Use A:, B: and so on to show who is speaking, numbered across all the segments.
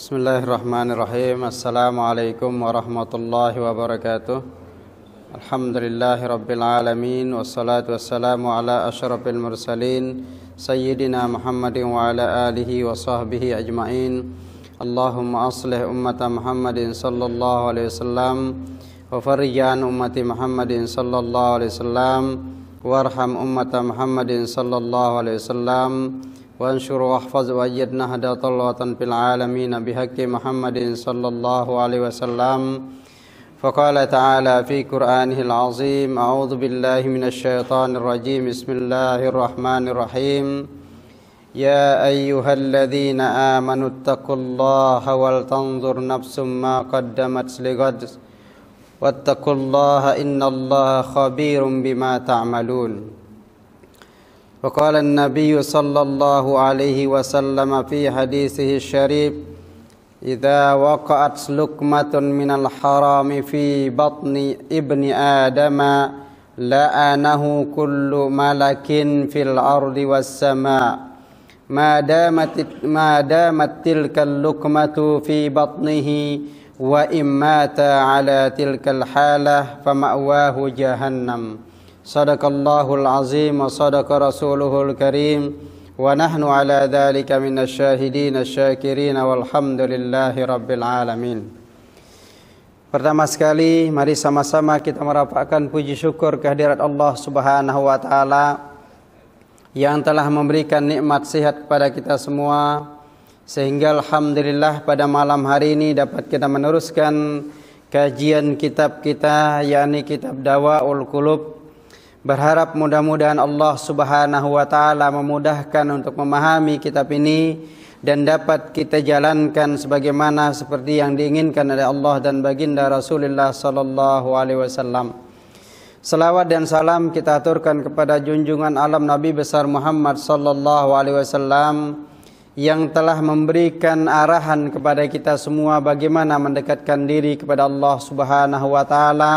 A: Bismillahirrahmanirrahim. Assalamualaikum warahmatullahi wabarakatuh. Alhamdulillahi rabbil alamin. Wassalatu wassalamu ala asyrafil mursalin Sayyidina Muhammadin wa ala alihi wa sahbihi ajma'in. Allahumma aslih ummata Muhammadin sallallahu alaihi wasallam wa farrijan ummati Muhammadin sallallahu alaihi wasallam warham ummata Muhammadin sallallahu alaihi wasallam وانشر واحفظ وأيد نهضة الوطن في العالمين بحق محمد صلى الله عليه وسلم فقال تعالى في قرآنه العظيم أعوذ بالله من الشيطان الرجيم بسم الله الرحمن الرحيم يا أيها الذين آمنوا اتقوا الله ولتنظر نفس ما قدمت لغد واتقوا الله إن الله خبير بما تعملون وقال النبي صلى الله عليه وسلم في حديثه الشريف إذا وقعت لقمة من الحرام في بطن ابن آدم لعنه كل ملك في الأرض والسماء ما دامت تلك اللقمة في بطنه وإن مات على تلك الحالة فمأواه جهنم Sadaqallahul azim wa sadaqa rasuluhul karim wa nahnu ala dhalika minasy syahidin asy-syakirin walhamdulillahi rabbil alamin. Pertama sekali mari sama-sama kita merapatkan puji syukur kehadirat Allah Subhanahu wa taala yang telah memberikan nikmat sehat kepada kita semua sehingga alhamdulillah pada malam hari ini dapat kita meneruskan kajian kitab kita yakni kitab Dawaul Qulub. Berharap mudah-mudahan Allah Subhanahu wa taala memudahkan untuk memahami kitab ini dan dapat kita jalankan sebagaimana seperti yang diinginkan oleh Allah dan baginda Rasulullah sallallahu alaihi wasallam. Selawat dan salam kita aturkan kepada junjungan alam Nabi besar Muhammad sallallahu alaihi wasallam yang telah memberikan arahan kepada kita semua bagaimana mendekatkan diri kepada Allah Subhanahu wa taala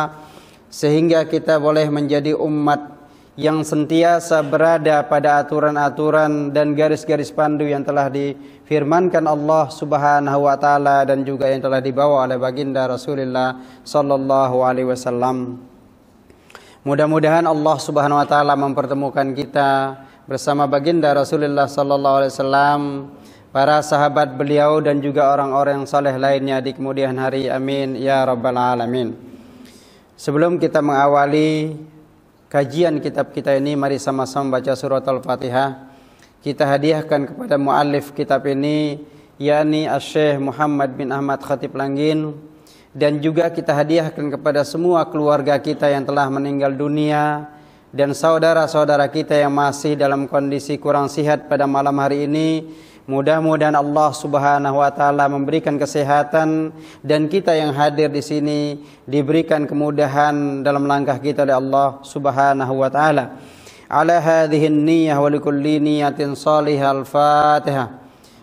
A: sehingga kita boleh menjadi umat yang sentiasa berada pada aturan-aturan dan garis-garis pandu yang telah difirmankan Allah Subhanahu wa taala dan juga yang telah dibawa oleh baginda Rasulullah sallallahu alaihi wasallam. Mudah-mudahan Allah Subhanahu wa taala mempertemukan kita bersama baginda Rasulullah sallallahu alaihi wasallam, para sahabat beliau dan juga orang-orang saleh lainnya di kemudian hari. Amin ya rabbal alamin. Sebelum kita mengawali kajian kitab kita ini, mari sama-sama baca surat Al-Fatihah. Kita hadiahkan kepada muallif kitab ini, yakni Asy-Syaikh Muhammad bin Ahmad Khatib Langgin, dan juga kita hadiahkan kepada semua keluarga kita yang telah meninggal dunia dan saudara-saudara kita yang masih dalam kondisi kurang sihat pada malam hari ini. Mudah-mudahan Allah Subhanahu wa taala memberikan kesehatan dan kita yang hadir di sini diberikan kemudahan dalam langkah kita oleh Allah Subhanahu wa taala. Ala hadhihi an-niyyah wa likulli niyyatin shalihah. Al-Fatihah.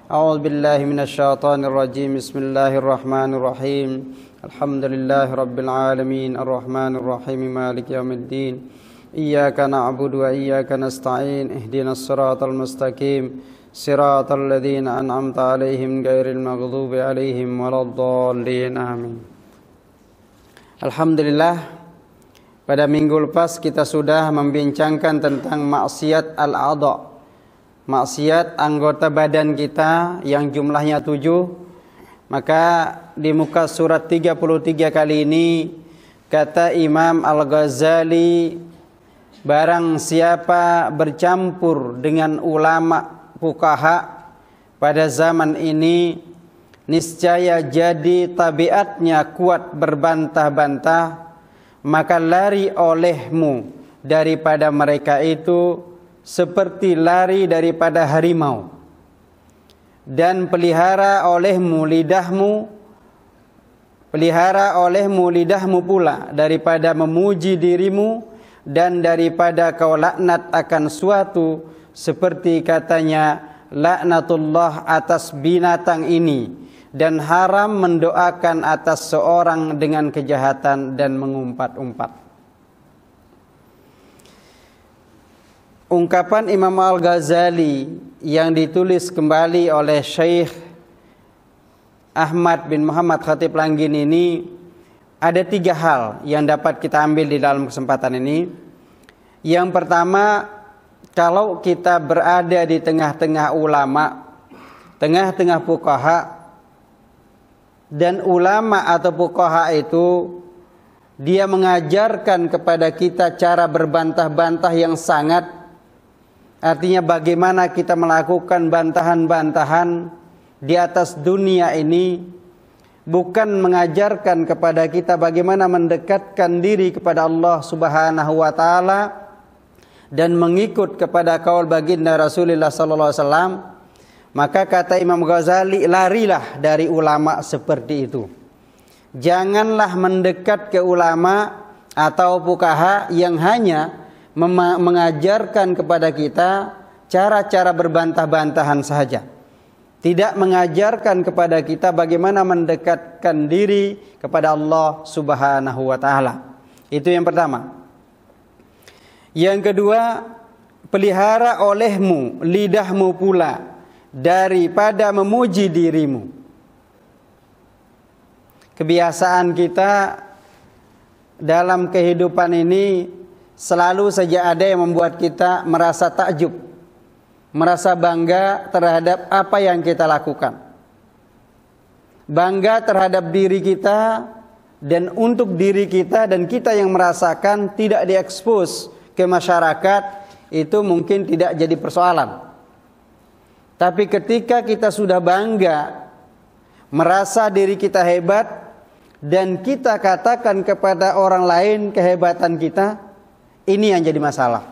A: A'udzu billahi minasyaitonir rajim. Bismillahirrahmanirrahim. Alhamdulillahirabbil alamin arrahmanir rahim maliki yaumiddin. Iyyaka na'budu wa iyyaka nasta'in. Ihdinas siratal mustaqim. Siratal ladzina an'amta 'alaihim ghairil maghdubi 'alaihim waladdallin. Amin. Alhamdulillah, pada minggu lepas kita sudah membincangkan tentang maksiat al-a'dha, maksiat anggota badan kita yang jumlahnya 7. Maka di muka surat 33 kali ini kata Imam Al-Ghazali, barang siapa bercampur dengan ulama fuqaha pada zaman ini, niscaya jadi tabiatnya kuat berbantah-bantah, maka lari olehmu daripada mereka itu seperti lari daripada harimau, dan pelihara olehmu lidahmu pula daripada memuji dirimu dan daripada kau laknat akan suatu, seperti katanya laknatullah atas binatang ini, dan haram mendoakan atas seorang dengan kejahatan dan mengumpat-umpat. Ungkapan Imam Al-Ghazali yang ditulis kembali oleh Syekh Ahmad bin Muhammad Khatib Langgin ini ada 3 hal yang dapat kita ambil di dalam kesempatan ini. Yang pertama, kalau kita berada di tengah-tengah ulama, tengah-tengah fuqaha, dan ulama atau fuqaha itu dia mengajarkan kepada kita cara berbantah-bantah yang sangat, artinya bagaimana kita melakukan bantahan-bantahan di atas dunia ini, bukan mengajarkan kepada kita bagaimana mendekatkan diri kepada Allah Subhanahu wa taala dan mengikut kepada kaul baginda Rasulullah sallallahu alaihi wasallam. Maka kata Imam Ghazali, larilah dari ulama seperti itu. Janganlah mendekat ke ulama atau fuqaha yang hanya mengajarkan kepada kita cara-cara berbantah-bantahan saja. Tidak mengajarkan kepada kita bagaimana mendekatkan diri kepada Allah Subhanahu wa taala. Itu yang pertama. Yang kedua, pelihara olehmu lidahmu pula daripada memuji dirimu. Kebiasaan kita dalam kehidupan ini selalu saja ada yang membuat kita merasa takjub, merasa bangga terhadap apa yang kita lakukan, bangga terhadap diri kita dan untuk diri kita, dan kita yang merasakan tidak diekspos ke masyarakat, itu mungkin tidak jadi persoalan. Tapi ketika kita sudah bangga, merasa diri kita hebat, dan kita katakan kepada orang lain kehebatan kita, ini yang jadi masalah.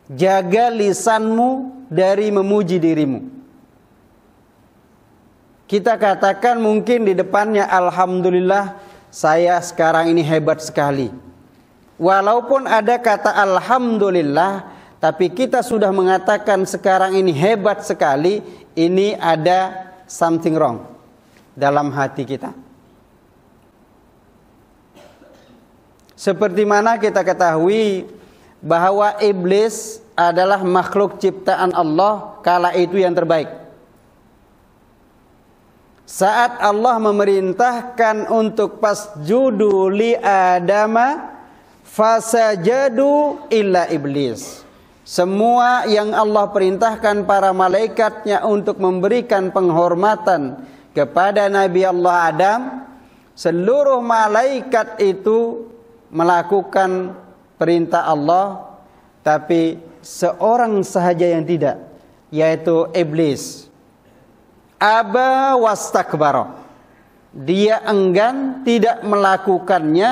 A: Jaga lisanmu dari memuji dirimu. Kita katakan mungkin di depannya, alhamdulillah saya sekarang ini hebat sekali. Walaupun ada kata alhamdulillah, tapi kita sudah mengatakan sekarang ini hebat sekali, ini ada something wrong dalam hati kita. Seperti mana kita ketahui bahwa iblis adalah makhluk ciptaan Allah kala itu yang terbaik. Saat Allah memerintahkan untuk fasjudu li Adama fasajadu illa iblis. Semua yang Allah perintahkan para malaikatnya untuk memberikan penghormatan kepada Nabi Allah Adam, seluruh malaikat itu melakukan perintah Allah, tapi seorang sahaja yang tidak, yaitu iblis. Aba wastakbara. Dia enggan, tidak melakukannya,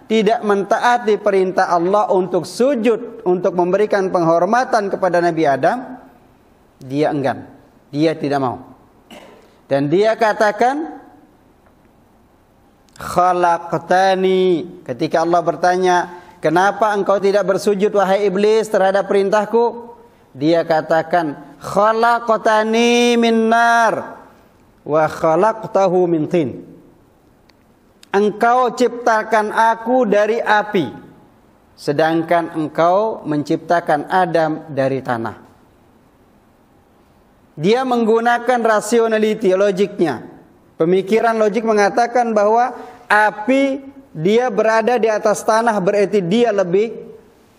A: tidak mentaati perintah Allah untuk sujud, untuk memberikan penghormatan kepada Nabi Adam. Dia enggan, dia tidak mau. Dan dia katakan, khalaqtani. Ketika Allah bertanya, kenapa engkau tidak bersujud wahai iblis terhadap perintahku? Dia katakan, khalaqtani min nar wa khalaqtahu min tin. Engkau ciptakan aku dari api, sedangkan engkau menciptakan Adam dari tanah. Dia menggunakan rationality, logiknya. Pemikiran logik mengatakan bahwa api dia berada di atas tanah, berarti dia lebih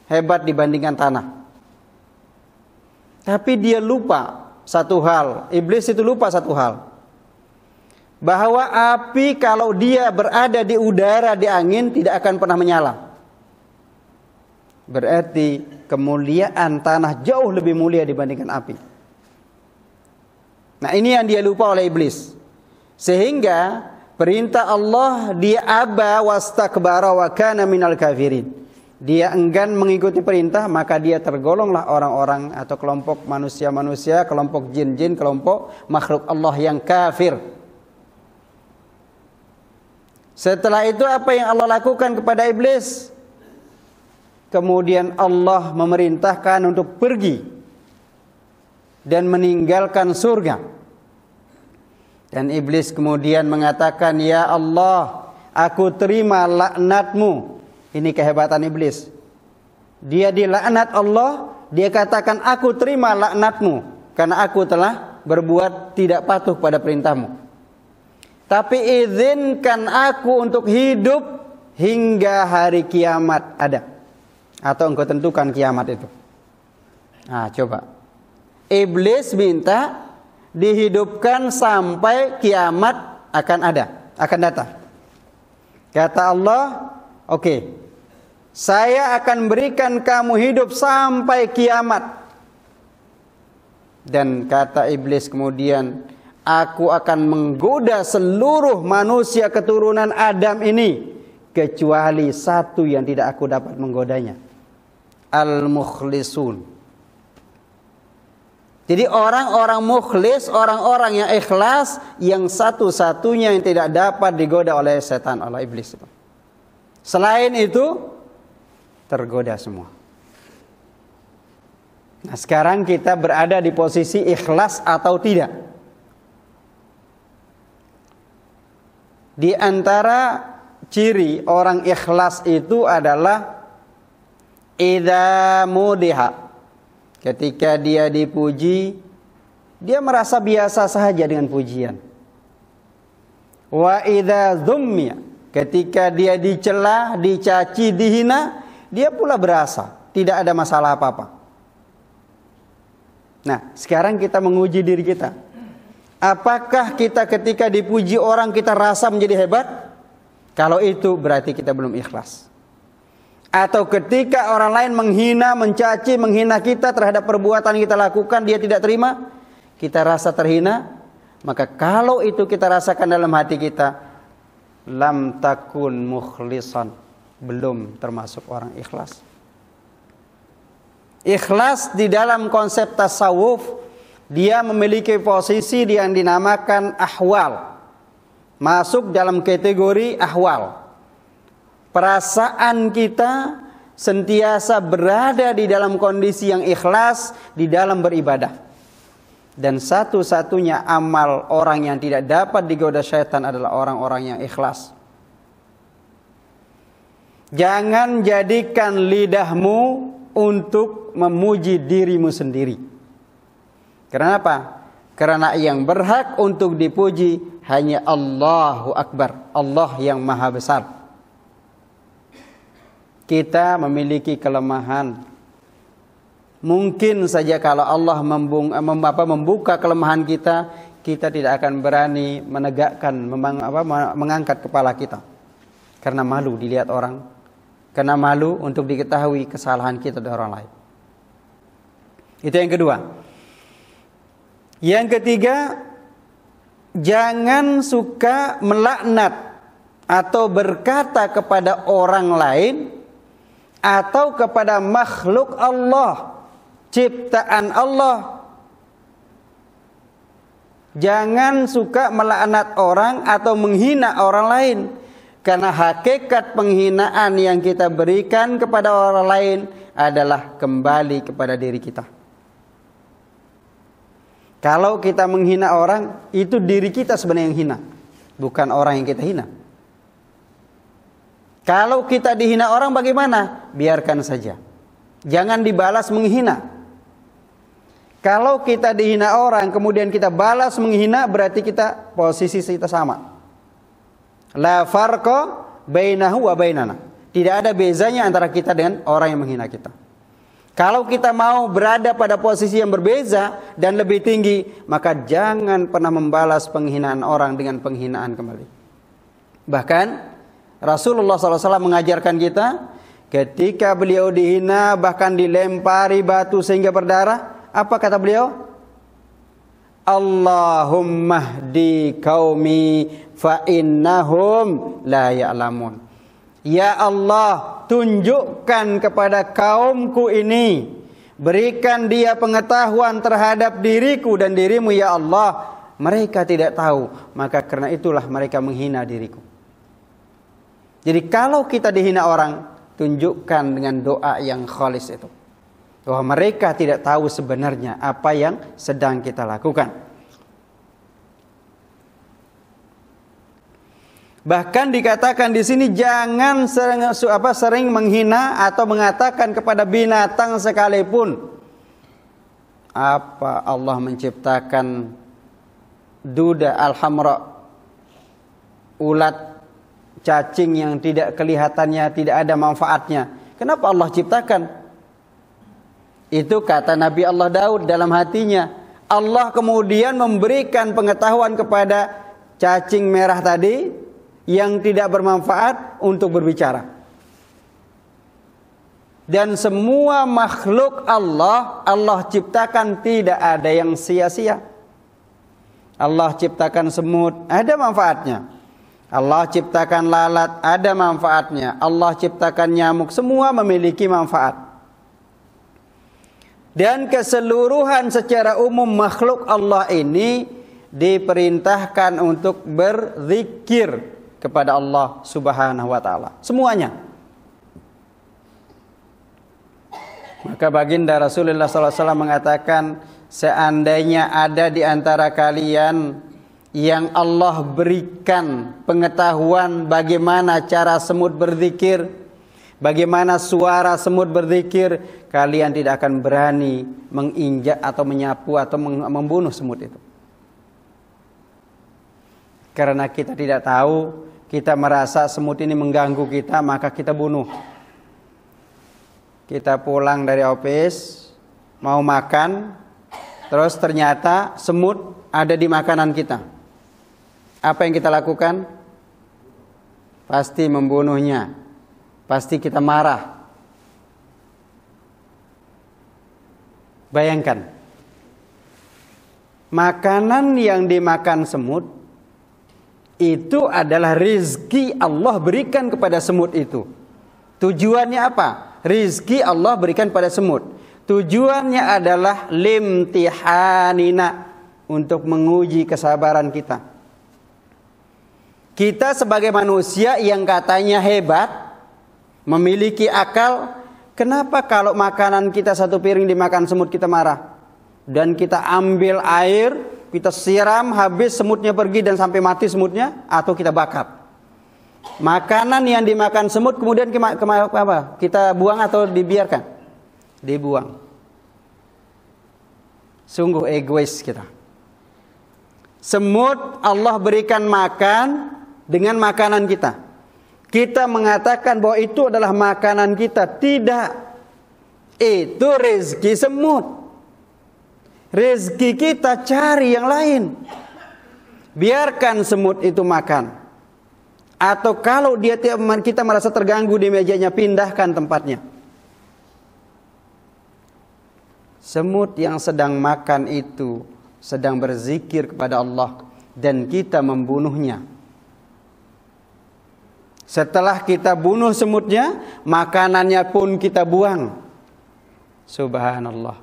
A: hebat dibandingkan tanah. Tapi dia lupa satu hal, iblis itu lupa satu hal. Bahwa api kalau dia berada di udara, di angin, tidak akan pernah menyala. Berarti kemuliaan tanah jauh lebih mulia dibandingkan api. Nah, ini yang dia lupa oleh iblis. Sehingga perintah Allah, dia aba wastakbara wa kana minal kafirin. Dia enggan mengikuti perintah, maka dia tergolonglah orang-orang atau kelompok manusia-manusia, kelompok jin-jin, kelompok makhluk Allah yang kafir. Setelah itu apa yang Allah lakukan kepada iblis? Kemudian Allah memerintahkan untuk pergi dan meninggalkan surga. Dan iblis kemudian mengatakan, ya Allah, aku terima laknatmu. Ini kehebatan iblis. Dia dilaknat Allah, dia katakan, aku terima laknatmu, karena aku telah berbuat tidak patuh pada perintahmu. Tapi izinkan aku untuk hidup hingga hari kiamat ada. Atau engkau tentukan kiamat itu. Nah, coba. Iblis minta dihidupkan sampai kiamat akan ada, akan datang. Kata Allah, oke, saya akan berikan kamu hidup sampai kiamat. Dan kata iblis kemudian, aku akan menggoda seluruh manusia keturunan Adam ini, kecuali satu yang tidak aku dapat menggodanya. Al-mukhlisun. Jadi orang-orang mukhlis, orang-orang yang ikhlas, yang satu-satunya yang tidak dapat digoda oleh setan, oleh iblis itu. Selain itu, tergoda semua. Nah, sekarang kita berada di posisi ikhlas atau tidak. Di antara ciri orang ikhlas itu adalah idza mudiha, ketika dia dipuji, dia merasa biasa saja dengan pujian. Wa idza dzummiya, ketika dia dicela, dicaci, dihina, dia pula berasa tidak ada masalah apa-apa. Nah, sekarang kita menguji diri kita. Apakah kita ketika dipuji orang kita rasa menjadi hebat? Kalau itu berarti kita belum ikhlas. Atau ketika orang lain menghina, mencaci, menghina kita terhadap perbuatan yang kita lakukan, dia tidak terima, kita rasa terhina, maka kalau itu kita rasakan dalam hati kita, lam takun mukhlisan, belum termasuk orang ikhlas. Ikhlas di dalam konsep tasawuf, dia memiliki posisi yang dinamakan ahwal. Masuk dalam kategori ahwal. Perasaan kita sentiasa berada di dalam kondisi yang ikhlas di dalam beribadah. Dan satu-satunya amal orang yang tidak dapat digoda syaitan adalah orang-orang yang ikhlas. Jangan jadikan lidahmu untuk memuji dirimu sendiri. Kenapa? Karena yang berhak untuk dipuji hanya Allahu Akbar, Allah yang maha besar. Kita memiliki kelemahan. Mungkin saja kalau Allah membuka kelemahan kita, kita tidak akan berani menegakkan, mengangkat kepala kita. Karena malu dilihat orang. Karena malu untuk diketahui kesalahan kita dari orang lain. Itu yang kedua. Yang ketiga, jangan suka melaknat atau berkata kepada orang lain atau kepada makhluk Allah, ciptaan Allah. Jangan suka melaknat orang atau menghina orang lain, karena hakikat penghinaan yang kita berikan kepada orang lain adalah kembali kepada diri kita. Kalau kita menghina orang, itu diri kita sebenarnya yang hina, bukan orang yang kita hina. Kalau kita dihina orang bagaimana? Biarkan saja. Jangan dibalas menghina. Kalau kita dihina orang kemudian kita balas menghina, berarti kita posisi kita sama. La farqa bainahu wa bainana. Tidak ada bezanya antara kita dengan orang yang menghina kita. Kalau kita mau berada pada posisi yang berbeza dan lebih tinggi, maka jangan pernah membalas penghinaan orang dengan penghinaan kembali. Bahkan Rasulullah SAW mengajarkan kita, ketika beliau dihina bahkan dilempari batu sehingga berdarah, apa kata beliau? Allahumma hdi qaumi fa innahum la ya'lamun. Ya Allah, tunjukkan kepada kaumku ini, berikan dia pengetahuan terhadap diriku dan dirimu ya Allah, mereka tidak tahu, maka karena itulah mereka menghina diriku. Jadi kalau kita dihina orang, tunjukkan dengan doa yang khalis itu, bahwa mereka tidak tahu sebenarnya apa yang sedang kita lakukan. Bahkan dikatakan di sini jangan sering menghina atau mengatakan kepada binatang sekalipun, Apa Allah menciptakan duda al-hamra, ulat cacing yang tidak kelihatannya, tidak ada manfaatnya? Kenapa Allah ciptakan? Itu kata Nabi Allah Daud dalam hatinya. Allah kemudian memberikan pengetahuan kepada cacing merah tadi yang tidak bermanfaat untuk berbicara. Dan semua makhluk Allah ciptakan tidak ada yang sia-sia. Allah ciptakan semut, ada manfaatnya. Allah ciptakan lalat, ada manfaatnya. Allah ciptakan nyamuk, semua memiliki manfaat. Dan keseluruhan secara umum makhluk Allah ini diperintahkan untuk berzikir kepada Allah Subhanahu wa taala. Semuanya. Maka baginda Rasulullah SAW mengatakan, seandainya ada di antara kalian yang Allah berikan pengetahuan bagaimana cara semut berzikir, bagaimana suara semut berzikir, kalian tidak akan berani menginjak atau menyapu atau membunuh semut itu. Karena kita tidak tahu, kita merasa semut ini mengganggu kita, maka kita bunuh. Kita pulang dari office, mau makan, terus ternyata semut ada di makanan kita. Apa yang kita lakukan? Pasti membunuhnya. Pasti kita marah. Bayangkan, makanan yang dimakan semut itu adalah rizki Allah berikan kepada semut itu. Tujuannya apa? Rizki Allah berikan pada semut. Tujuannya adalah limtihanina, untuk menguji kesabaran kita. Kita sebagai manusia yang katanya hebat, memiliki akal, kenapa kalau makanan kita satu piring dimakan semut kita marah? Dan kita ambil air, kita siram, habis semutnya pergi dan sampai mati semutnya, atau kita bakar. Makanan yang dimakan semut kemudian kita buang atau dibiarkan? Dibuang. Sungguh egois kita. Semut Allah berikan makan dengan makanan kita. Kita mengatakan bahwa itu adalah makanan kita. Tidak. Itu rezeki semut. Rezeki kita cari yang lain. Biarkan semut itu makan. Atau kalau kita merasa terganggu di mejanya, pindahkan tempatnya. Semut yang sedang makan itu sedang berzikir kepada Allah dan kita membunuhnya. Setelah kita bunuh semutnya, makanannya pun kita buang. Subhanallah.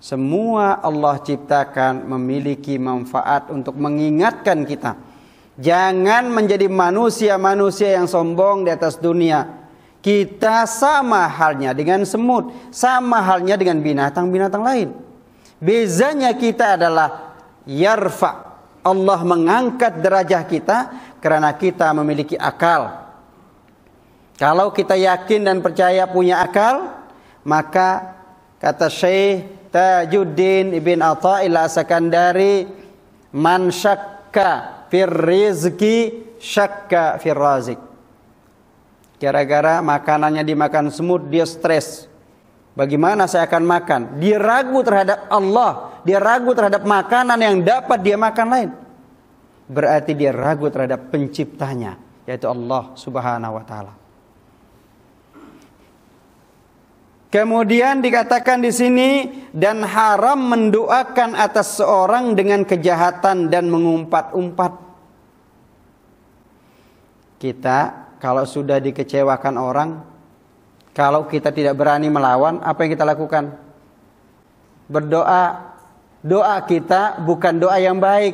A: Semua Allah ciptakan memiliki manfaat untuk mengingatkan kita. Jangan menjadi manusia-manusia yang sombong di atas dunia. Kita sama halnya dengan semut, sama halnya dengan binatang-binatang lain. Bezanya kita adalah yarfa. Allah mengangkat derajat kita karena kita memiliki akal. Kalau kita yakin dan percaya punya akal, maka kata Syekh Tajuddin Ibn Atha'illah As-Sakandari, man syakka fir rizki syakka fir razik. Gara-gara makanannya dimakan semut, dia stres. Bagaimana saya akan makan? Dia ragu terhadap Allah. Dia ragu terhadap makanan yang dapat dia makan lain. Berarti dia ragu terhadap penciptanya, yaitu Allah Subhanahu wa ta'ala. Kemudian dikatakan di sini, dan haram mendoakan atas seorang dengan kejahatan dan mengumpat-umpat. Kita kalau sudah dikecewakan orang, kalau kita tidak berani melawan, apa yang kita lakukan? Berdoa. Doa kita bukan doa yang baik.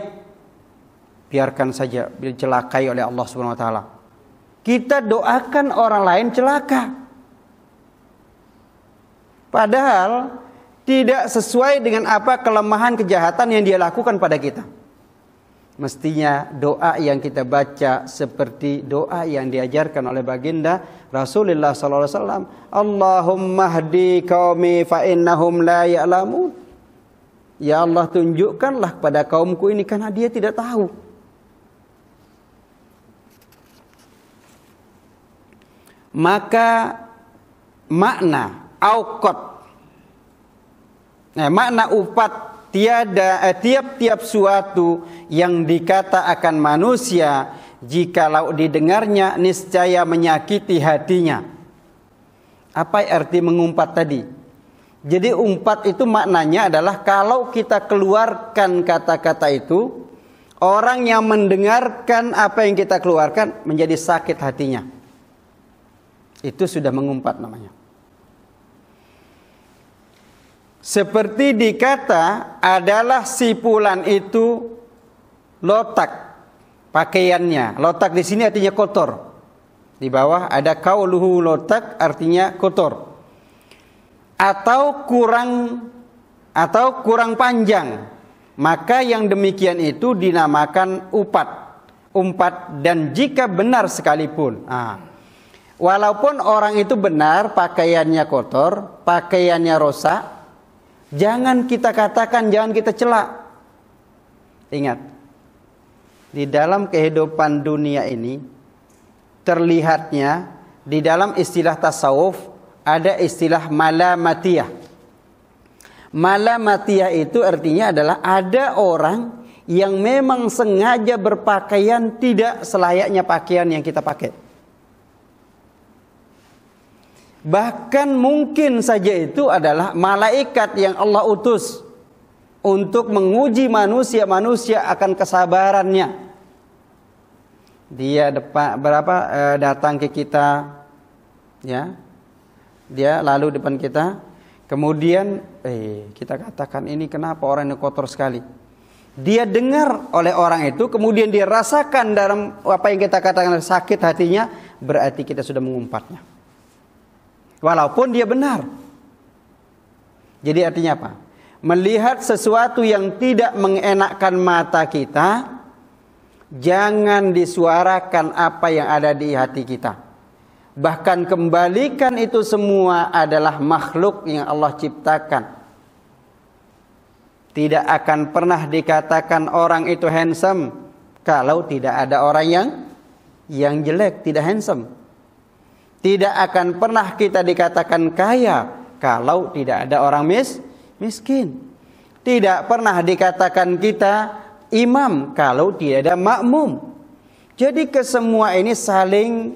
A: Biarkan saja dicelakai oleh Allah Subhanahu wa taala. Kita doakan orang lain celaka. Padahal tidak sesuai dengan apa kelemahan kejahatan yang dia lakukan pada kita. Mestinya doa yang kita baca seperti doa yang diajarkan oleh baginda Rasulullah SAW. Allahumma hdi qaumi fa innahum la ya'lamun. Ya Allah, tunjukkanlah kepada kaumku ini karena dia tidak tahu. Maka makna auqat, makna upat, tiap-tiap suatu yang dikata akan manusia, jikalau didengarnya niscaya menyakiti hatinya. Apa arti mengumpat tadi? Jadi umpat itu maknanya adalah kalau kita keluarkan kata-kata itu, orang yang mendengarkan apa yang kita keluarkan menjadi sakit hatinya. Itu sudah mengumpat namanya. Seperti dikata adalah si fulan itu lotak pakaiannya. Lotak di sini artinya kotor. Di bawah ada qauluhu lotak artinya kotor. Atau kurang panjang. Maka yang demikian itu dinamakan umpat dan jika benar sekalipun. Walaupun orang itu benar pakaiannya kotor, pakaiannya rusak, jangan kita katakan, jangan kita cela. Ingat, di dalam kehidupan dunia ini terlihatnya di dalam istilah tasawuf ada istilah malamatiyah. Malamatiyah itu artinya adalah ada orang yang memang sengaja berpakaian tidak selayaknya pakaian yang kita pakai. Bahkan mungkin saja itu adalah malaikat yang Allah utus untuk menguji manusia akan kesabarannya. Dia datang ke kita, ya, dia lalu depan kita, kemudian kita katakan ini kenapa orang ini kotor sekali. Dia dengar oleh orang itu, kemudian dia rasakan dalam apa yang kita katakan sakit hatinya, berarti kita sudah mengumpatnya. Walaupun dia benar. Jadi artinya apa? Melihat sesuatu yang tidak mengenakkan mata kita, jangan disuarakan apa yang ada di hati kita. Bahkan kembalikan itu semua adalah makhluk yang Allah ciptakan. Tidak akan pernah dikatakan orang itu handsome kalau tidak ada orang yang jelek, tidak handsome. Tidak akan pernah kita dikatakan kaya kalau tidak ada orang miskin. Tidak pernah dikatakan kita imam kalau tidak ada makmum. Jadi kesemua ini saling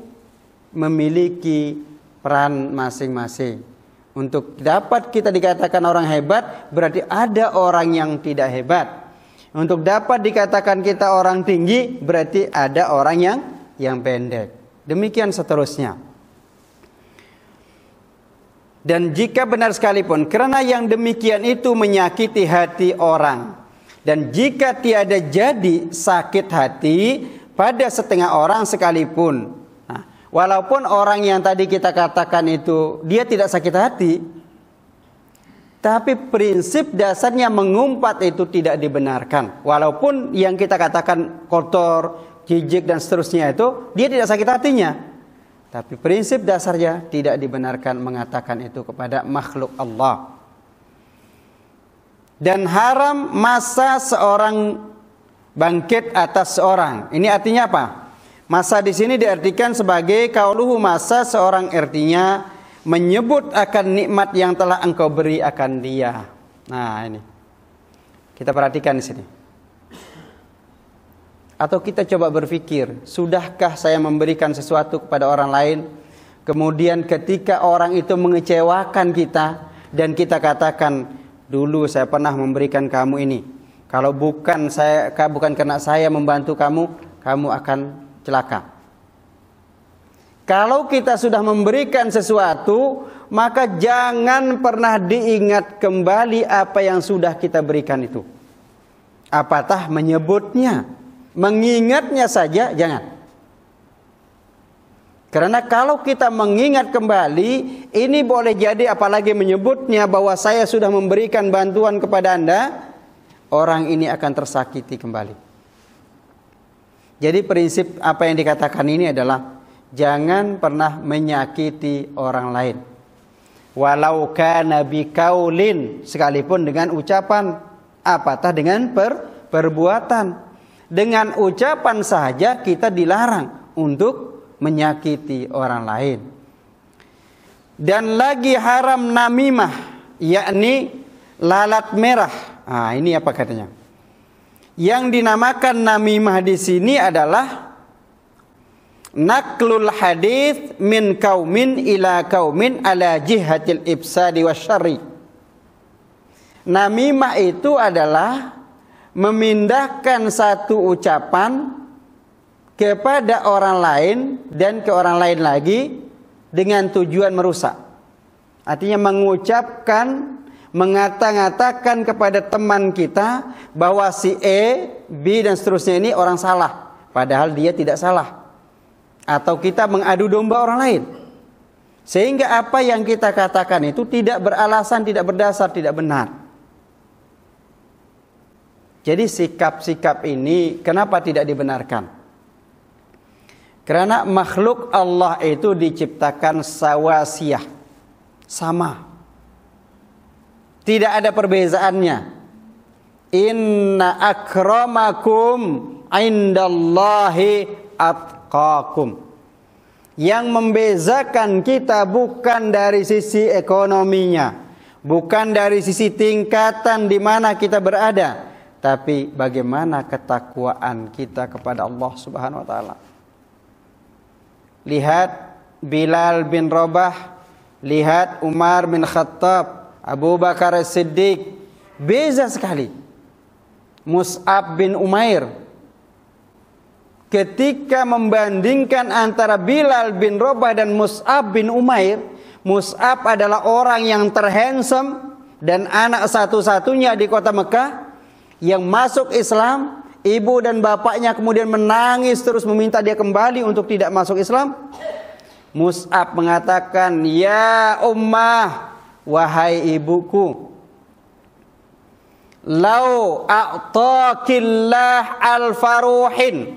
A: memiliki peran masing-masing. Untuk dapat kita dikatakan orang hebat, berarti ada orang yang tidak hebat. Untuk dapat dikatakan kita orang tinggi, berarti ada orang yang pendek. Demikian seterusnya. Dan jika benar sekalipun, karena yang demikian itu menyakiti hati orang. Dan jika tiada jadi sakit hati pada setengah orang sekalipun. Nah, walaupun orang yang tadi kita katakan itu, dia tidak sakit hati. Tapi prinsip dasarnya mengumpat itu tidak dibenarkan. Walaupun yang kita katakan kotor, jijik dan seterusnya itu, dia tidak sakit hatinya. Tapi prinsip dasarnya tidak dibenarkan mengatakan itu kepada makhluk Allah. Dan haram masa seorang bangkit atas seorang. Ini artinya apa? Masa di sini diartikan sebagai qauluhu masa seorang, artinya menyebut akan nikmat yang telah engkau beri akan dia. Nah, ini. Kita perhatikan di sini. Atau kita coba berpikir, sudahkah saya memberikan sesuatu kepada orang lain, kemudian ketika orang itu mengecewakan kita dan kita katakan, dulu saya pernah memberikan kamu ini. Kalau bukan karena saya membantu kamu, kamu akan celaka. Kalau kita sudah memberikan sesuatu, maka jangan pernah diingat kembali apa yang sudah kita berikan itu. Apatah menyebutnya, mengingatnya saja jangan. Karena kalau kita mengingat kembali, ini boleh jadi apalagi menyebutnya bahwa saya sudah memberikan bantuan kepada Anda, orang ini akan tersakiti kembali. Jadi prinsip apa yang dikatakan ini adalah jangan pernah menyakiti orang lain. Walau kana biqaulin, sekalipun dengan ucapan, apatah dengan perbuatan. Dengan ucapan saja kita dilarang untuk menyakiti orang lain. Dan lagi haram namimah, yakni lalat merah. Nah, ini apa katanya? Yang dinamakan namimah di sini adalah naklul hadits min qaumin ila qaumin ala jihatil ifsadi wasyarri. Namimah itu adalah memindahkan satu ucapan kepada orang lain dan ke orang lain lagi dengan tujuan merusak. Artinya mengucapkan, mengata-ngatakan kepada teman kita bahwa si E, B dan seterusnya ini orang salah, padahal dia tidak salah. Atau kita mengadu domba orang lain. Sehingga apa yang kita katakan itu tidak beralasan, tidak berdasar, tidak benar. Jadi sikap-sikap ini kenapa tidak dibenarkan? Karena makhluk Allah itu diciptakan sawasiyah, sama. Tidak ada perbezaannya. Inna akramakum indallahi atqakum. Yang membezakan kita bukan dari sisi ekonominya, bukan dari sisi tingkatan di mana kita berada, tapi bagaimana ketakwaan kita kepada Allah Subhanahu wa taala. Lihat Bilal bin Rabah, lihat Umar bin Khattab, Abu Bakar As-Siddiq, beza sekali. Mus'ab bin Umair, ketika membandingkan antara Bilal bin Rabah dan Mus'ab bin Umair, Mus'ab adalah orang yang terhandsome dan anak satu-satunya di kota Mekah yang masuk Islam. Ibu dan bapaknya kemudian menangis terus meminta dia kembali untuk tidak masuk Islam. Mus'ab mengatakan, "Ya ummah, wahai ibuku, lau a'taqillah al-faruhin,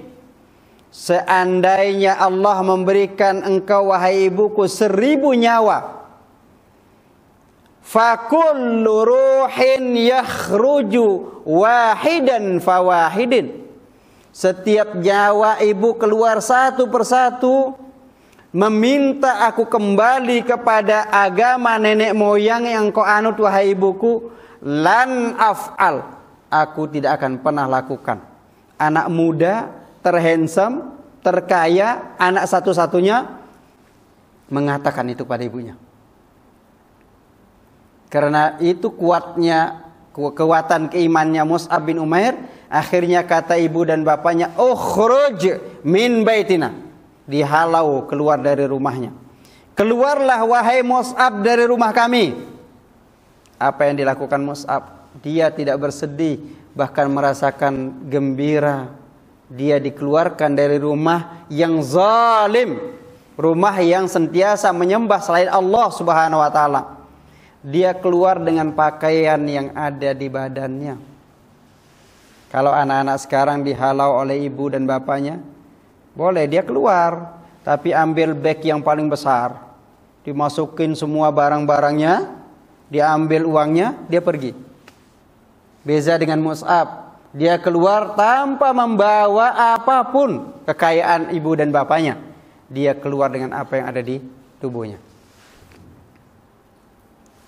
A: seandainya Allah memberikan engkau wahai ibuku 1000 nyawa, fakullu ruhin yakhruju wahidan fawahidin, setiap nyawa ibu keluar satu persatu meminta aku kembali kepada agama nenek moyang yang kau anut wahai ibuku, lan af'al, aku tidak akan pernah lakukan." Anak muda, terhandsome, terkaya, anak satu-satunya mengatakan itu pada ibunya. Karena itu kekuatan keimannya Mus'ab bin Umair, akhirnya kata ibu dan bapaknya, "Ukhruj min baitina." Dihalau keluar dari rumahnya. "Keluarlah wahai Mus'ab dari rumah kami." Apa yang dilakukan Mus'ab? Dia tidak bersedih, bahkan merasakan gembira. Dia dikeluarkan dari rumah yang zalim, rumah yang sentiasa menyembah selain Allah Subhanahu wa taala. Dia keluar dengan pakaian yang ada di badannya. Kalau anak-anak sekarang dihalau oleh ibu dan bapaknya, boleh dia keluar, tapi ambil beg yang paling besar, dimasukin semua barang-barangnya, diambil uangnya, dia pergi. Beza dengan Mus'ab, dia keluar tanpa membawa apapun kekayaan ibu dan bapaknya. Dia keluar dengan apa yang ada di tubuhnya.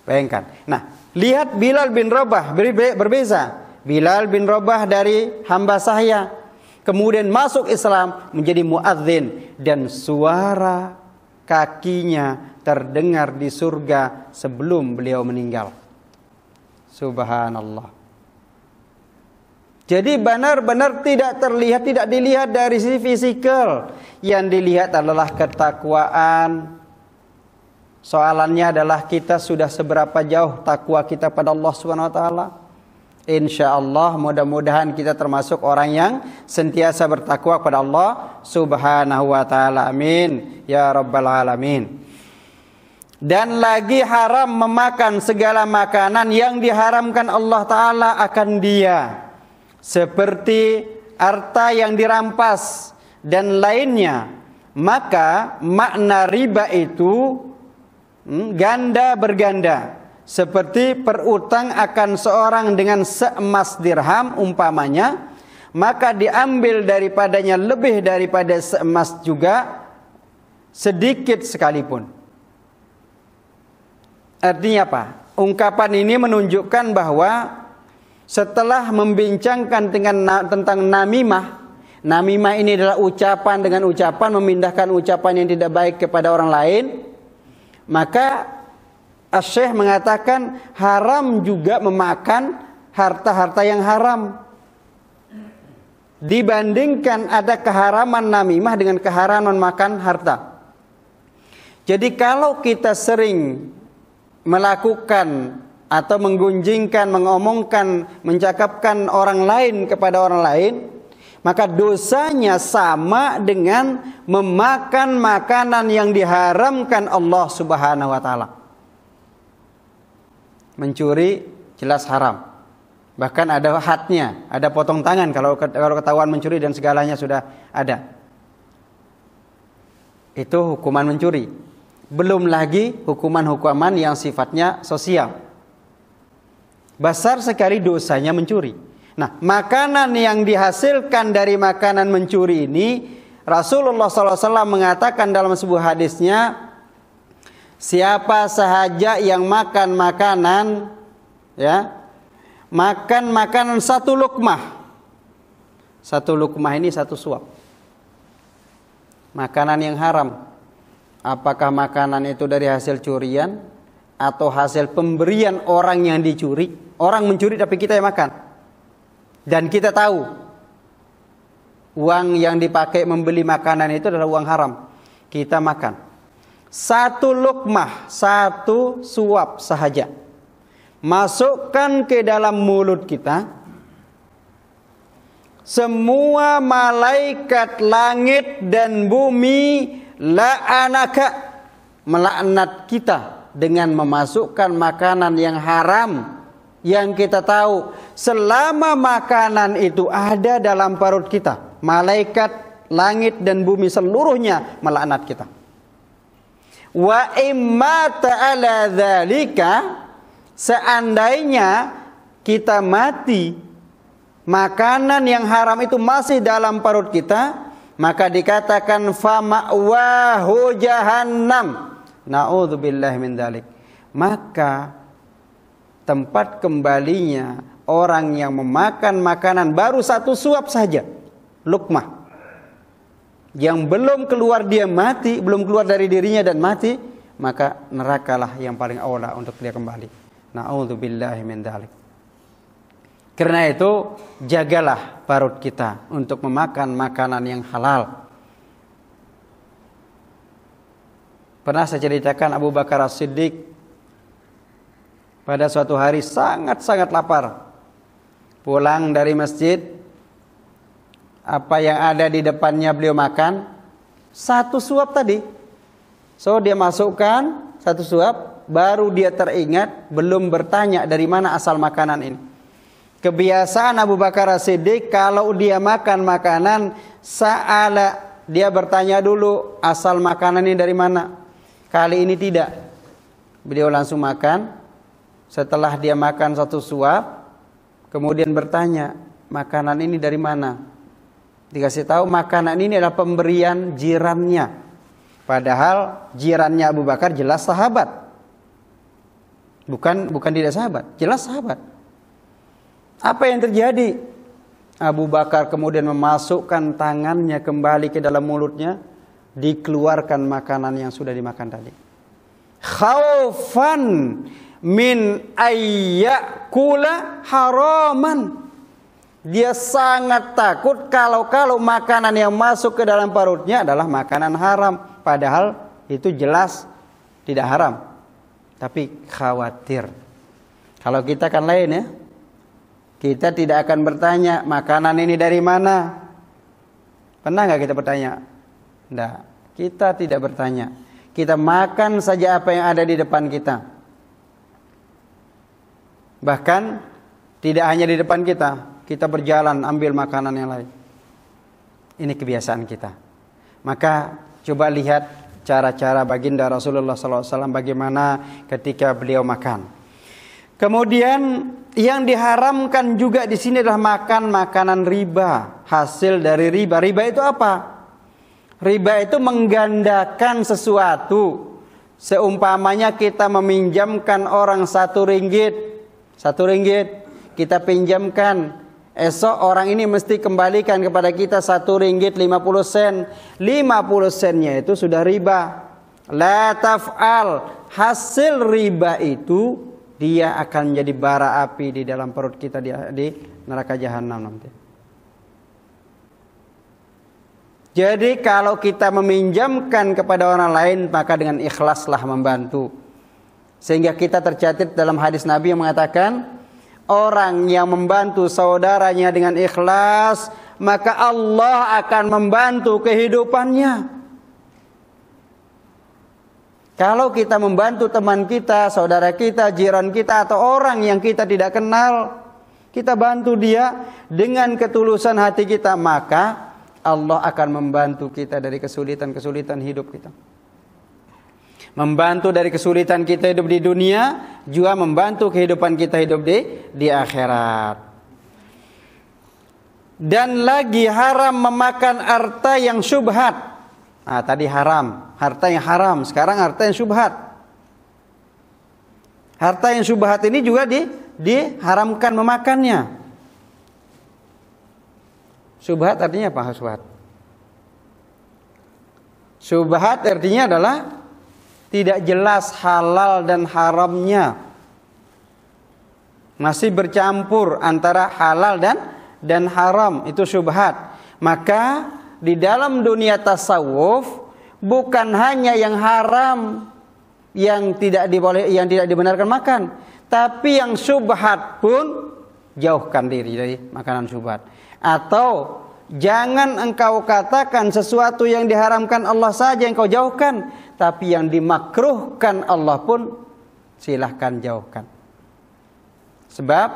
A: Bayangkan. Nah, lihat Bilal bin Rabah berbeza. Bilal bin Rabah dari hamba sahaya, kemudian masuk Islam menjadi muadzin, dan suara kakinya terdengar di surga sebelum beliau meninggal. Subhanallah. Jadi benar-benar tidak terlihat, tidak dilihat dari sisi fisikal. Yang dilihat adalah ketakwaan. Soalannya adalah kita sudah seberapa jauh takwa kita pada Allah Subhanahu wa taala. Insyaallah mudah-mudahan kita termasuk orang yang sentiasa bertakwa kepada Allah Subhanahu wa taala. Amin ya rabbal alamin. Dan lagi haram memakan segala makanan yang diharamkan Allah taala akan dia, seperti harta yang dirampas dan lainnya, maka makna riba itu ganda berganda. Seperti perutang akan seorang dengan seemas dirham umpamanya, maka diambil daripadanya lebih daripada seemas juga, sedikit sekalipun. Artinya apa? Ungkapan ini menunjukkan bahwa setelah membincangkan tentang namimah, namimah ini adalah ucapan dengan ucapan, memindahkan ucapan yang tidak baik kepada orang lain, maka Asy-Syaikh mengatakan haram juga memakan harta-harta yang haram. Dibandingkan ada keharaman namimah dengan keharaman makan harta. Jadi kalau kita sering melakukan atau menggunjingkan, mengomongkan, mencakapkan orang lain kepada orang lain, maka dosanya sama dengan memakan makanan yang diharamkan Allah Subhanahu wa taala. Mencuri jelas haram. Bahkan ada hadnya, ada potong tangan kalau ketahuan mencuri dan segalanya sudah ada. Itu hukuman mencuri. Belum lagi hukuman-hukuman yang sifatnya sosial. Besar sekali dosanya mencuri. Nah, makanan yang dihasilkan dari makanan mencuri ini, Rasulullah SAW mengatakan dalam sebuah hadisnya, siapa sahaja yang makan makanan, makan makanan satu lukmah. Satu lukmah ini satu suap. Makanan yang haram. Apakah makanan itu dari hasil curian atau hasil pemberian orang yang dicuri? Orang mencuri tapi kita yang makan. Dan kita tahu uang yang dipakai membeli makanan itu adalah uang haram. Kita makan. Satu lukmah, satu suap sahaja. Masukkan ke dalam mulut kita. Semua malaikat langit dan bumi la'anaka, melaknat kita dengan memasukkan makanan yang haram. Yang kita tahu selama makanan itu ada dalam perut kita, malaikat langit dan bumi seluruhnya melaknat kita. Wa imma ta'ala dzalika, seandainya kita mati makanan yang haram itu masih dalam perut kita, maka dikatakan fama'wahu jahannam. Na'udzubillahi min dzalik. Maka tempat kembalinya orang yang memakan makanan baru satu suap saja, lukmah, yang belum keluar dia mati, belum keluar dari dirinya dan mati, maka nerakalah yang paling aula untuk dia kembali. Na'udzubillahi min dzalik. Karena itu jagalah perut kita untuk memakan makanan yang halal. Pernah saya ceritakan Abu Bakar As-Siddiq pada suatu hari sangat-sangat lapar. Pulang dari masjid, apa yang ada di depannya beliau makan? Satu suap tadi. So dia masukkan satu suap, baru dia teringat, belum bertanya dari mana asal makanan ini. Kebiasaan Abu Bakar As-Siddiq kalau dia makan makanan, dia bertanya dulu asal makanan ini dari mana. Kali ini tidak. Beliau langsung makan. Setelah dia makan satu suap, kemudian bertanya, makanan ini dari mana? Dikasih tahu makanan ini adalah pemberian jirannya. Padahal jirannya Abu Bakar jelas sahabat. Bukan tidak sahabat, jelas sahabat. Apa yang terjadi? Abu Bakar kemudian memasukkan tangannya kembali ke dalam mulutnya, dikeluarkan makanan yang sudah dimakan tadi. Khaufan min ayyakula haraman. Dia sangat takut kalau makanan yang masuk ke dalam perutnya adalah makanan haram. Padahal itu jelas tidak haram. Tapi khawatir. Kalau kita kan lain ya. Kita tidak akan bertanya makanan ini dari mana. Pernah nggak kita bertanya? Tidak. Kita tidak bertanya. Kita makan saja apa yang ada di depan kita. Bahkan tidak hanya di depan kita, kita berjalan ambil makanan yang lain. Ini kebiasaan kita. Maka coba lihat cara-cara baginda Rasulullah SAW bagaimana ketika beliau makan. Kemudian yang diharamkan juga di sini adalah makan makanan riba, hasil dari riba. Riba itu apa? Riba itu menggandakan sesuatu. Seumpamanya kita meminjamkan orang 1 ringgit, 1 ringgit kita pinjamkan. Esok orang ini mesti kembalikan kepada kita 1 ringgit 50 sen. 50 sennya itu sudah riba. La taf'al. Hasil riba itu dia akan menjadi bara api di dalam perut kita di neraka jahanam nanti. Jadi kalau kita meminjamkan kepada orang lain, maka dengan ikhlaslah membantu. Sehingga kita tercatat dalam hadis Nabi yang mengatakan, orang yang membantu saudaranya dengan ikhlas, maka Allah akan membantu kehidupannya. Kalau kita membantu teman kita, saudara kita, jiran kita, atau orang yang kita tidak kenal, kita bantu dia dengan ketulusan hati kita, maka Allah akan membantu kita dari kesulitan-kesulitan hidup kita. Membantu dari kesulitan kita hidup di dunia, juga membantu kehidupan kita hidup di akhirat. Dan lagi haram memakan harta yang syubhat. Nah, tadi haram, harta yang haram, sekarang harta yang syubhat. Harta yang syubhat ini juga diharamkan memakannya. Syubhat artinya apa? Syubhat artinya adalah tidak jelas halal dan haramnya. Masih bercampur antara halal dan haram, itu syubhat. Maka di dalam dunia tasawuf bukan hanya yang haram yang tidak dibenarkan makan, tapi yang syubhat pun jauhkan diri dari makanan syubhat. Atau jangan engkau katakan sesuatu yang diharamkan Allah saja yang kau jauhkan, tapi yang dimakruhkan Allah pun silahkan jauhkan. Sebab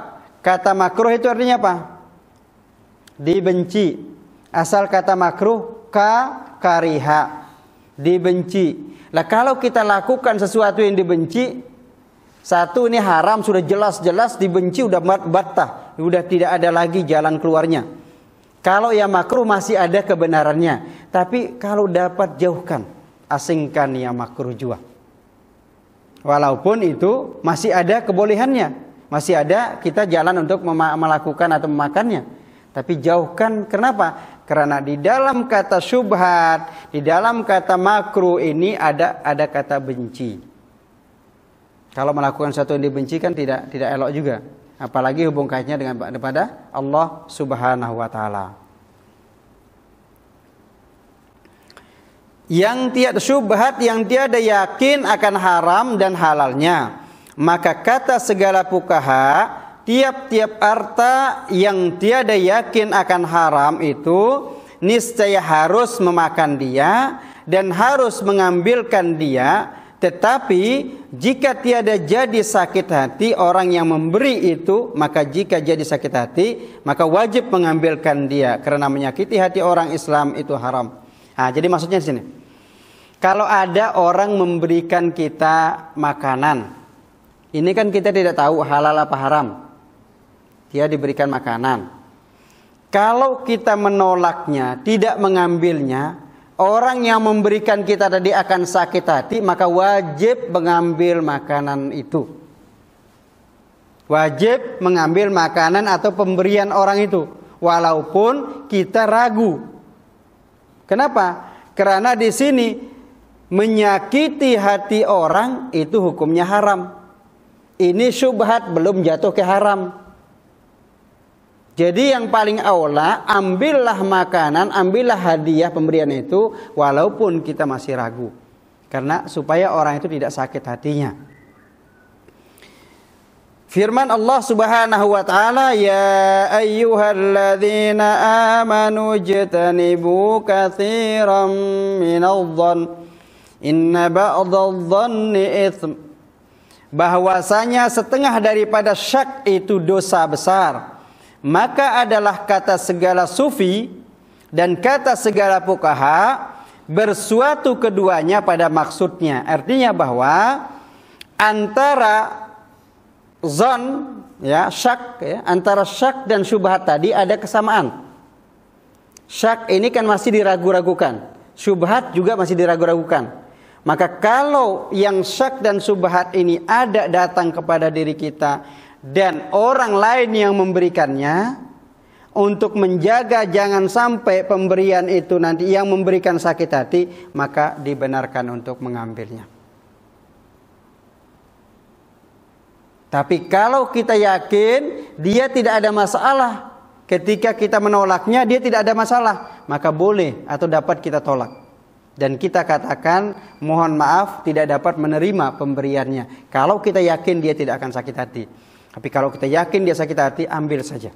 A: kata makruh itu artinya apa? Dibenci. Asal kata makruh kariha, dibenci. Lah kalau kita lakukan sesuatu yang dibenci, satu ini haram sudah jelas-jelas dibenci, udah battah, udah tidak ada lagi jalan keluarnya. Kalau yang makruh masih ada kebenarannya, tapi kalau dapat jauhkan, asingkan yang makruh juga. Walaupun itu masih ada kebolehannya, masih ada kita jalan untuk melakukan atau memakannya, tapi jauhkan. Kenapa? Karena di dalam kata syubhat, di dalam kata makruh ini ada kata benci. Kalau melakukan sesuatu yang dibenci kan tidak elok juga. Apalagi hubung kaitnya kepada Allah Subhanahu wa taala. Yang tiada syubhat, yang tiada yakin akan haram dan halalnya. Maka kata segala fuqaha, tiap-tiap harta yang tiada yakin akan haram itu niscaya harus memakan dia dan harus mengambilkan dia. Tetapi jika tiada jadi sakit hati orang yang memberi itu, maka jika jadi sakit hati, maka wajib mengambilkan dia, karena menyakiti hati orang Islam itu haram. Nah, jadi maksudnya di sini, kalau ada orang memberikan kita makanan, ini kan kita tidak tahu halal apa haram. Dia diberikan makanan. Kalau kita menolaknya, tidak mengambilnya, orang yang memberikan kita tadi akan sakit hati, maka wajib mengambil makanan itu. Wajib mengambil makanan atau pemberian orang itu, walaupun kita ragu. Kenapa? Karena di sini menyakiti hati orang itu hukumnya haram. Ini syubhat, belum jatuh ke haram. Jadi yang paling aula, ambillah makanan, ambillah hadiah pemberian itu, walaupun kita masih ragu. Karena supaya orang itu tidak sakit hatinya. Firman Allah Subhanahu wa taala, ya ayyuhalladzina amanu jtanibu katsiran minadh-dhann inna ba'dadh-dhanni itsm. Bahwasanya setengah daripada syak itu dosa besar. Maka adalah kata segala sufi, Dan kata segala fuqaha, bersuatu keduanya pada maksudnya. Artinya bahwa antara zon, ya, syak, ya, antara syak dan syubhat tadi ada kesamaan. Syak ini kan masih diragu-ragukan, syubhat juga masih diragu-ragukan. Maka kalau yang syak dan syubhat ini ada datang kepada diri kita dan orang lain yang memberikannya, untuk menjaga jangan sampai pemberian itu nanti yang memberikan sakit hati, maka dibenarkan untuk mengambilnya. Tapi kalau kita yakin dia tidak ada masalah, ketika kita menolaknya dia tidak ada masalah, maka boleh atau dapat kita tolak. Dan kita katakan mohon maaf tidak dapat menerima pemberiannya. Kalau kita yakin dia tidak akan sakit hati. Tapi kalau kita yakin dia sakit hati, ambil saja.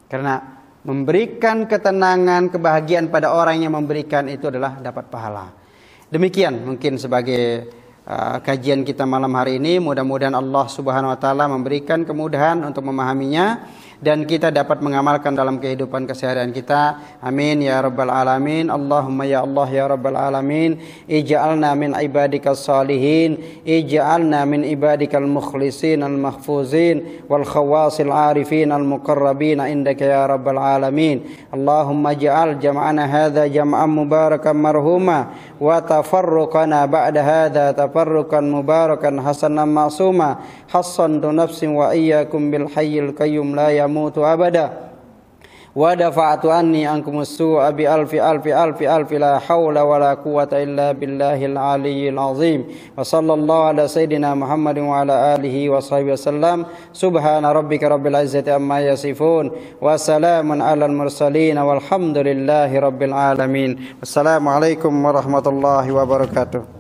A: Karena memberikan ketenangan, kebahagiaan pada orang yang memberikan itu adalah dapat pahala. Demikian mungkin sebagai kajian kita malam hari ini. Mudah-mudahan Allah Subhanahu wa taala memberikan kemudahan untuk memahaminya dan kita dapat mengamalkan dalam kehidupan keseharian kita. Amin ya rabbal alamin. Allahumma ya Allah ya rabbal alamin, ij'alna min ibadikas salihin, ij'alna min ibadikal mukhlisin al mahfuzin wal khawasil arifin al muqarrabin indaka ya rabbal alamin. Allahumma ij'al jam'ana hadza jam'an mubarakan marhuma wa tafarruqana ba'da hadza tafarruqan mubarakan hasanan ma'suma hassantu nafsin wa iyyakum bil hayyil qayyum la yamutu abada wa dafa'tu anni ankumus su'a bi alfi la haula wa la quwwata illa billahil aliyyil azim. Wa sallallahu ala sayidina Muhammadin wa ala alihi wa sahbihi wasallam. Subhana rabbika rabbil izzati amma yasifun wa salamun alal mursalin walhamdulillahi rabbil alamin. Wassalamualaikum warahmatullahi wabarakatuh.